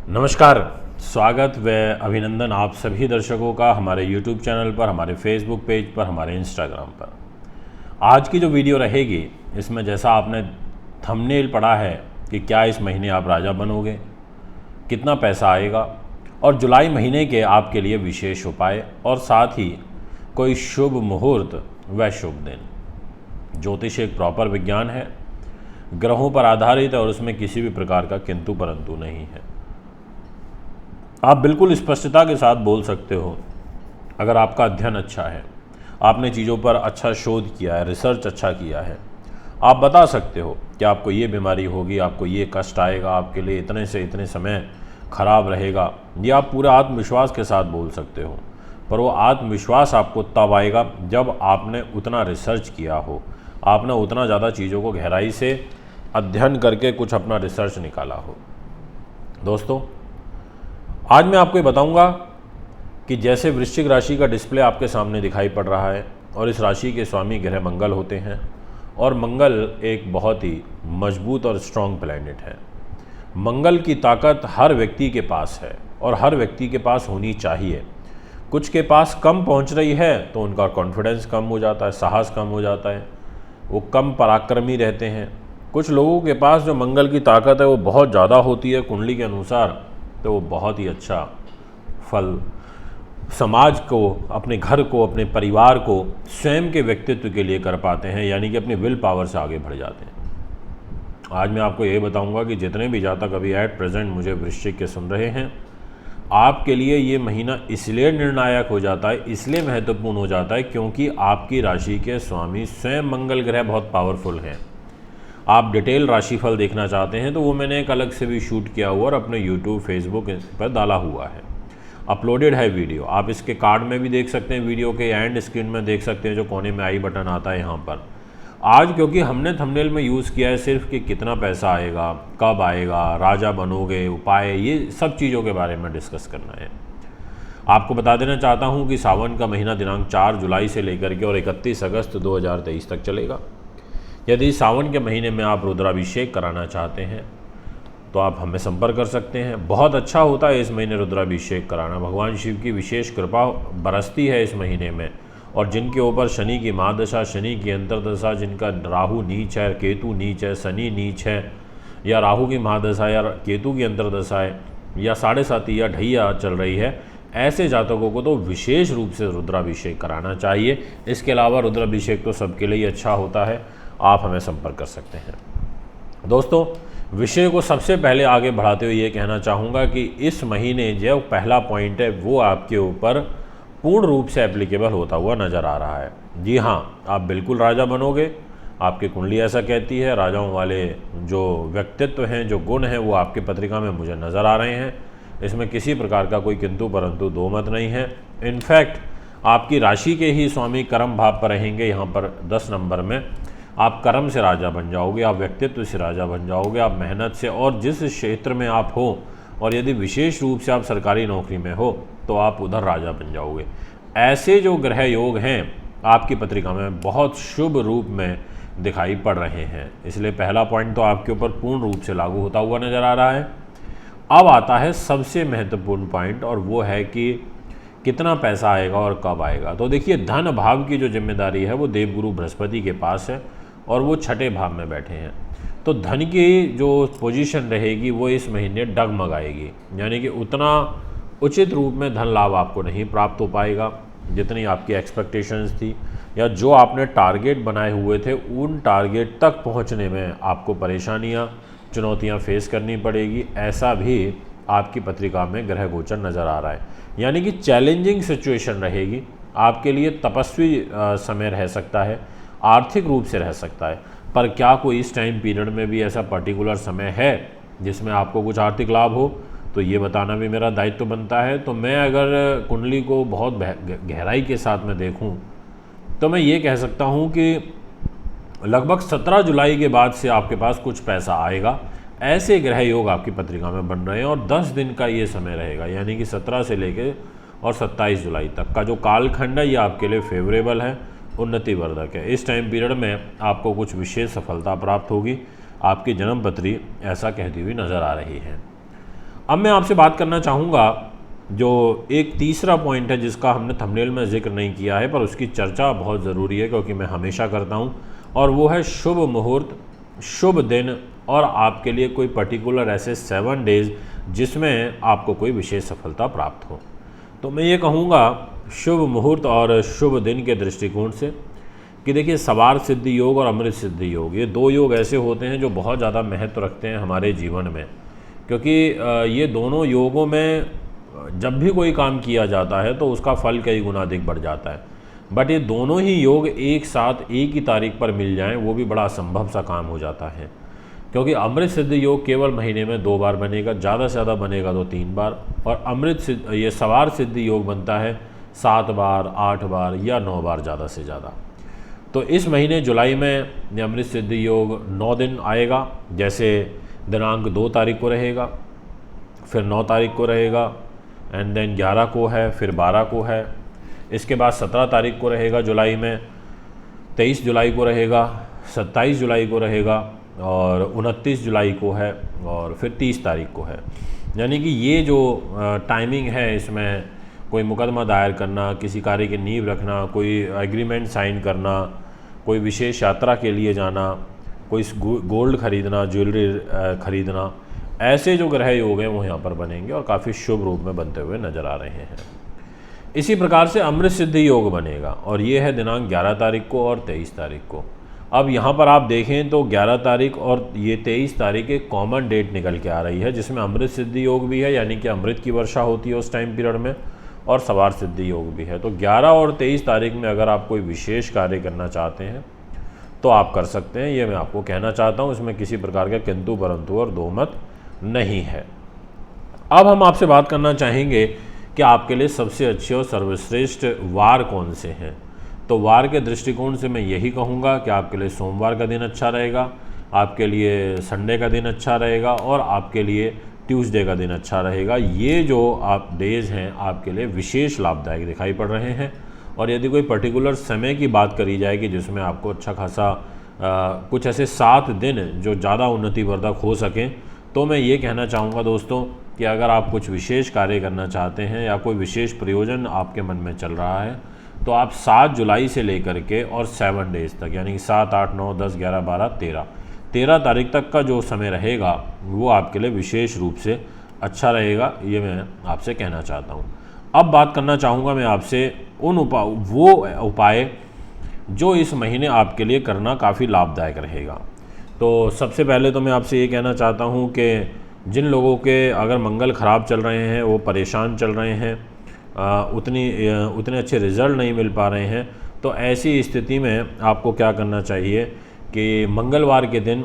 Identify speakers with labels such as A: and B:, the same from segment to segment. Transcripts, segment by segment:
A: नमस्कार, स्वागत व अभिनंदन आप सभी दर्शकों का हमारे YouTube चैनल पर, हमारे Facebook पेज पर, हमारे Instagram पर। आज की जो वीडियो रहेगी इसमें जैसा आपने थंबनेल पढ़ा है कि क्या इस महीने आप राजा बनोगे, कितना पैसा आएगा और जुलाई महीने के आपके लिए विशेष उपाय और साथ ही कोई शुभ मुहूर्त व शुभ दिन। ज्योतिष एक प्रॉपर विज्ञान है, ग्रहों पर आधारित है और उसमें किसी भी प्रकार का किंतु परंतु नहीं है। आप बिल्कुल स्पष्टता के साथ बोल सकते हो अगर आपका अध्ययन अच्छा है, आपने चीज़ों पर अच्छा शोध किया है, रिसर्च अच्छा किया है, आप बता सकते हो कि आपको ये बीमारी होगी, आपको ये कष्ट आएगा, आपके लिए इतने से इतने समय खराब रहेगा। ये आप पूरे आत्मविश्वास के साथ बोल सकते हो, पर वो आत्मविश्वास आपको तब आएगा जब आपने उतना रिसर्च किया हो, आपने उतना ज़्यादा चीज़ों को गहराई से अध्ययन करके कुछ अपना रिसर्च निकाला हो। दोस्तों, आज मैं आपको ये बताऊंगा कि जैसे वृश्चिक राशि का डिस्प्ले आपके सामने दिखाई पड़ रहा है और इस राशि के स्वामी ग्रह मंगल होते हैं और मंगल एक बहुत ही मजबूत और स्ट्रॉन्ग प्लैनेट है। मंगल की ताकत हर व्यक्ति के पास है और हर व्यक्ति के पास होनी चाहिए। कुछ के पास कम पहुंच रही है तो उनका कॉन्फिडेंस कम हो जाता है, साहस कम हो जाता है, वो कम पराक्रमी रहते हैं। कुछ लोगों के पास जो मंगल की ताकत है वो बहुत ज़्यादा होती है कुंडली के अनुसार, तो वो बहुत ही अच्छा फल समाज को, अपने घर को, अपने परिवार को, स्वयं के व्यक्तित्व के लिए कर पाते हैं, यानी कि अपनी विल पावर से आगे बढ़ जाते हैं। आज मैं आपको ये बताऊंगा कि जितने भी जातक अभी एट प्रेजेंट मुझे वृश्चिक के सुन रहे हैं, आपके लिए ये महीना इसलिए निर्णायक हो जाता है, इसलिए महत्वपूर्ण हो जाता है क्योंकि आपकी राशि के स्वामी स्वयं मंगल ग्रह बहुत पावरफुल हैं। आप डिटेल राशिफल देखना चाहते हैं तो वो मैंने एक अलग से भी शूट किया हुआ और अपने यूट्यूब फेसबुक पर डाला हुआ है, अपलोडेड है वीडियो। आप इसके कार्ड में भी देख सकते हैं, वीडियो के एंड स्क्रीन में देख सकते हैं, जो कोने में आई बटन आता है यहाँ पर। आज क्योंकि हमने थंबनेल में यूज़ किया है सिर्फ कि कितना पैसा आएगा, कब आएगा, राजा बनोगे, उपाय, ये सब चीज़ों के बारे में डिस्कस करना है। आपको बता देना चाहता हूँ कि सावन का महीना दिनांक 4 जुलाई से लेकर के और 31 अगस्त 2023 तक चलेगा। यदि सावन के महीने में आप रुद्राभिषेक कराना चाहते हैं तो आप हमें संपर्क कर सकते हैं। बहुत अच्छा होता है इस महीने रुद्राभिषेक कराना, भगवान शिव की विशेष कृपा बरसती है इस महीने में। और जिनके ऊपर शनि की महादशा, शनि की अंतर्दशा, जिनका राहु नीच है, केतु नीच है, शनि नीच है, या राहु की महादशा या केतु की अंतर्दशा है, या 7.5 या ढैया चल रही है, ऐसे जातकों को तो विशेष रूप से रुद्राभिषेक कराना चाहिए। इसके अलावा रुद्राभिषेक तो सबके लिए अच्छा होता है, आप हमें संपर्क कर सकते हैं। दोस्तों, विषय को सबसे पहले आगे बढ़ाते हुए ये कहना चाहूँगा कि इस महीने जो पहला पॉइंट है वो आपके ऊपर पूर्ण रूप से एप्लीकेबल होता हुआ नज़र आ रहा है। जी हाँ, आप बिल्कुल राजा बनोगे, आपकी कुंडली ऐसा कहती है। राजाओं वाले जो व्यक्तित्व हैं, जो गुण हैं, वो आपकी पत्रिका में मुझे नज़र आ रहे हैं। इसमें किसी प्रकार का कोई किंतु परंतु दो मत नहीं है। इनफैक्ट आपकी राशि के ही स्वामी कर्म भाव पर रहेंगे। यहाँ पर 10 नंबर में आप कर्म से राजा बन जाओगे, आप व्यक्तित्व से राजा बन जाओगे, आप मेहनत से, और जिस क्षेत्र में आप हो, और यदि विशेष रूप से आप सरकारी नौकरी में हो तो आप उधर राजा बन जाओगे। ऐसे जो ग्रह योग हैं आपकी पत्रिका में बहुत शुभ रूप में दिखाई पड़ रहे हैं, इसलिए पहला पॉइंट तो आपके ऊपर पूर्ण रूप से लागू होता हुआ नज़र आ रहा है। अब आता है सबसे महत्वपूर्ण पॉइंट, और वो है कि कितना पैसा आएगा और कब आएगा। तो देखिए, धन भाव की जो जिम्मेदारी है वो देवगुरु बृहस्पति के पास है और वो 6ठे भाव में बैठे हैं। तो धन की जो पोजीशन रहेगी वो इस महीने डगमगाएगी, यानी कि उतना उचित रूप में धन लाभ आपको नहीं प्राप्त हो पाएगा जितनी आपकी एक्सपेक्टेशंस थी, या जो आपने टारगेट बनाए हुए थे उन टारगेट तक पहुंचने में आपको परेशानियां, चुनौतियां फेस करनी पड़ेगी। ऐसा भी आपकी पत्रिका में ग्रह गोचर नज़र आ रहा है, यानी कि चैलेंजिंग सिचुएशन रहेगी आपके लिए। तपस्वी समय रह सकता है, आर्थिक रूप से रह सकता है, पर क्या कोई इस टाइम पीरियड में भी ऐसा पर्टिकुलर समय है जिसमें आपको कुछ आर्थिक लाभ हो, तो ये बताना भी मेरा दायित्व बनता है। तो मैं अगर कुंडली को बहुत गहराई के साथ में देखूं तो मैं ये कह सकता हूं कि लगभग 17 जुलाई के बाद से आपके पास कुछ पैसा आएगा। ऐसे ग्रह योग आपकी पत्रिका में बन रहे हैं और 10 दिन का ये समय रहेगा, यानी कि 17 से लेकर और 27 जुलाई तक का जो कालखंड है ये आपके लिए फेवरेबल है, उन्नतिवर्धक है। इस टाइम पीरियड में आपको कुछ विशेष सफलता प्राप्त होगी, आपकी जन्म पत्री ऐसा कहती हुई नज़र आ रही है। अब मैं आपसे बात करना चाहूँगा जो एक तीसरा पॉइंट है जिसका हमने थंबनेल में जिक्र नहीं किया है, पर उसकी चर्चा बहुत ज़रूरी है क्योंकि मैं हमेशा करता हूँ, और वो है शुभ मुहूर्त, शुभ दिन और आपके लिए कोई पर्टिकुलर ऐसे 7 डेज़ जिसमें आपको कोई विशेष सफलता प्राप्त हो। तो मैं ये कहूँगा शुभ मुहूर्त और शुभ दिन के दृष्टिकोण से कि देखिए, सवार सिद्धि योग और अमृत सिद्धि योग, ये 2 योग ऐसे होते हैं जो बहुत ज़्यादा महत्व रखते हैं हमारे जीवन में, क्योंकि ये दोनों योगों में जब भी कोई काम किया जाता है तो उसका फल कई गुना अधिक बढ़ जाता है। बट ये दोनों ही योग एक साथ एक ही तारीख पर मिल जाएं, वो भी बड़ा असंभव सा काम हो जाता है, क्योंकि अमृत सिद्धि योग केवल महीने में 2 बार बनेगा, ज़्यादा से ज़्यादा बनेगा तो 3 बार, और ये सवार सिद्धि योग बनता है 7 बार, 8 बार या 9 बार ज़्यादा से ज़्यादा। तो इस महीने जुलाई में अमृत सिद्धि योग 9 दिन आएगा, जैसे दिनांक 2 तारीख को रहेगा, फिर 9 तारीख को रहेगा, एंड देन 11 को है, फिर 12 को है, इसके बाद 17 तारीख को रहेगा जुलाई में, 23 जुलाई को रहेगा, 27 जुलाई को रहेगा, और 29 जुलाई को है, और फिर 30 तारीख को है। यानी कि ये जो टाइमिंग है, इसमें कोई मुकदमा दायर करना, किसी कार्य की नींव रखना, कोई एग्रीमेंट साइन करना, कोई विशेष यात्रा के लिए जाना, कोई गोल्ड खरीदना, ज्वेलरी खरीदना, ऐसे जो ग्रह योग हैं वो यहाँ पर बनेंगे और काफ़ी शुभ रूप में बनते हुए नज़र आ रहे हैं। इसी प्रकार से अमृत सिद्धि योग बनेगा, और ये है दिनांक 11 तारीख को और 23 तारीख को। अब यहाँ पर आप देखें तो 11 तारीख और ये 23 तारीख एक कॉमन डेट निकल के आ रही है, जिसमें अमृत सिद्धि योग भी है, यानी कि अमृत की वर्षा होती है उस टाइम पीरियड में, और सवार सिद्धि योग भी है। तो 11 और 23 तारीख में अगर आप कोई विशेष कार्य करना चाहते हैं तो आप कर सकते हैं, ये मैं आपको कहना चाहता हूँ। इसमें किसी प्रकार का किंतु परंतु और दो मत नहीं है। अब हम आपसे बात करना चाहेंगे कि आपके लिए सबसे अच्छे और सर्वश्रेष्ठ वार कौन से हैं। तो वार के दृष्टिकोण से मैं यही कहूँगा कि आपके लिए सोमवार का दिन अच्छा रहेगा, आपके लिए संडे का दिन अच्छा रहेगा, और आपके लिए ट्यूसडे का दिन अच्छा रहेगा। ये जो आप डेज़ हैं आपके लिए विशेष लाभदायक दिखाई पड़ रहे हैं। और यदि कोई पर्टिकुलर समय की बात करी जाए कि जिसमें आपको अच्छा खासा कुछ ऐसे 7 दिन जो ज़्यादा उन्नतिवर्धक हो सकें, तो मैं ये कहना चाहूँगा दोस्तों कि अगर आप कुछ विशेष कार्य करना चाहते हैं या कोई विशेष प्रयोजन आपके मन में चल रहा है, तो आप 7 जुलाई से लेकर के और 7 डेज़ तक, यानी कि 7, 8, 9, 10, 11, 12, 13 तारीख तक का जो समय रहेगा वो आपके लिए विशेष रूप से अच्छा रहेगा, ये मैं आपसे कहना चाहता हूँ। अब बात करना चाहूँगा मैं आपसे उन उपाय जो इस महीने आपके लिए करना काफ़ी लाभदायक रहेगा। तो सबसे पहले तो मैं आपसे ये कहना चाहता हूँ कि जिन लोगों के अगर मंगल ख़राब चल रहे हैं, वो परेशान चल रहे हैं, उतने अच्छे रिज़ल्ट नहीं मिल पा रहे हैं, तो ऐसी स्थिति में आपको क्या करना चाहिए कि मंगलवार के दिन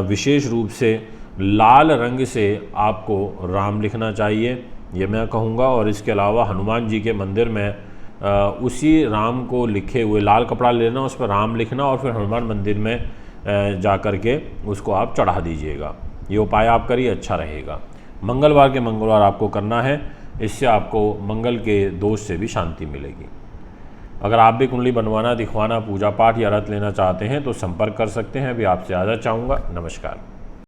A: विशेष रूप से लाल रंग से आपको राम लिखना चाहिए, ये मैं कहूँगा। और इसके अलावा हनुमान जी के मंदिर में उसी राम को लिखे हुए लाल कपड़ा लेना, उस पर राम लिखना, और फिर हनुमान मंदिर में जा कर के उसको आप चढ़ा दीजिएगा। ये उपाय आप करिए, अच्छा रहेगा। मंगलवार के मंगलवार आपको करना है, इससे आपको मंगल के दोष से भी शांति मिलेगी। अगर आप भी कुंडली बनवाना, दिखवाना, पूजा पाठ या रत लेना चाहते हैं तो संपर्क कर सकते हैं। अभी आपसे आज्ञा चाहूँगा। नमस्कार।